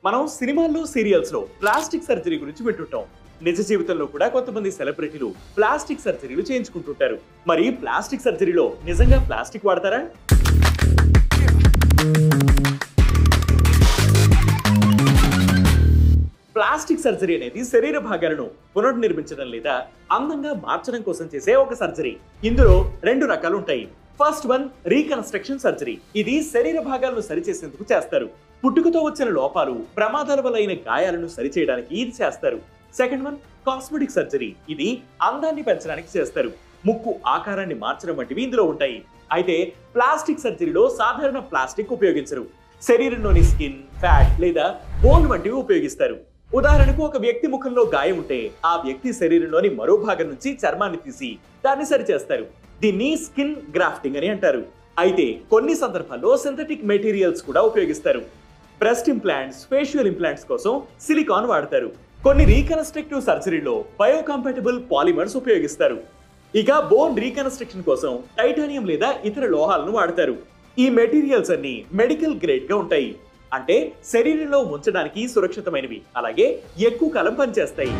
మనం సినిమాల్లో సీరియల్స్ లో ప్లాస్టిక్ సర్జరీ గురించి వింటుంటాం. నిజ జీవితంలో కూడా కొంతమంది సెలబ్రిటీలు ప్లాస్టిక్ సర్జరీలు చేయించుకుంటుంటారు. మరి ప్లాస్టిక్ సర్జరీలో నిజంగా ప్లాస్టిక్ వాడతారా? ప్లాస్టిక్ సర్జరీ అనేది శరీర భాగాలను పునర్నిర్మించడం లేదా అందంగా మార్చడం కోసం చేసే ఒక సర్జరీ. ఇందులో 2 రకాలు ఉంటాయి. First one reconstruction surgery. ఇది శరీర భాగాలను సరిచేసేందుకు చేస్తారు. పుట్టుకతో వచ్చిన లోపాలు, ప్రమాదాల వల్ల అయిన గాయాలను సరిచేయడానికి ఇది చేస్తారు. Second one cosmetic surgery. ఇది అందాన్ని పెంచడానికి చేస్తారు. ముక్కు ఆకారాన్ని మార్చడం వంటివి ఇందులో ఉంటాయి. అయితే ప్లాస్టిక్ సర్జరీలో సాధారణ ప్లాస్టిక్ ఉపయోగించరు. శరీరంలోని స్కిన్, ఫ్యాట్ లేదా బోన్ వంటివి ఉపయోగిస్తారు. ఉదాహరణకు ఒక వ్యక్తి ముఖంలో గాయం ఉంటే ఆ వ్యక్తి శరీరంలోని మరో భాగం నుంచి చర్మాన్ని తీసి దాన్ని సరిచేస్తారు. దీన్ని స్కిన్ గ్రాఫ్టింగ్ అని అంటారు. అయితే కొన్ని సందర్భాల్లో సింథటిక్ మెటీరియల్స్ కూడా ఉపయోగిస్తారు. బ్రెస్ట్ ఇంప్లాంట్స్, ఫేషియల్ ఇంప్లాంట్స్ కోసం సిలికాన్ వాడతారు. కొన్ని రీకన్స్ట్రక్టివ్ సర్జరీలో బయోకంపాటబుల్ పాలిమర్స్ ఉపయోగిస్తారు. ఇక బోన్ రీకన్స్ట్రక్షన్ కోసం టైటానియం లేదా ఇతర లోహాలను వాడతారు. ఈ మెటీరియల్స్ అన్ని మెడికల్ గ్రేడ్ గా ఉంటాయి. అంటే శరీరంలో ఉంచడానికి సురక్షితమైనవి, అలాగే ఎక్కువ కాలం పనిచేస్తాయి.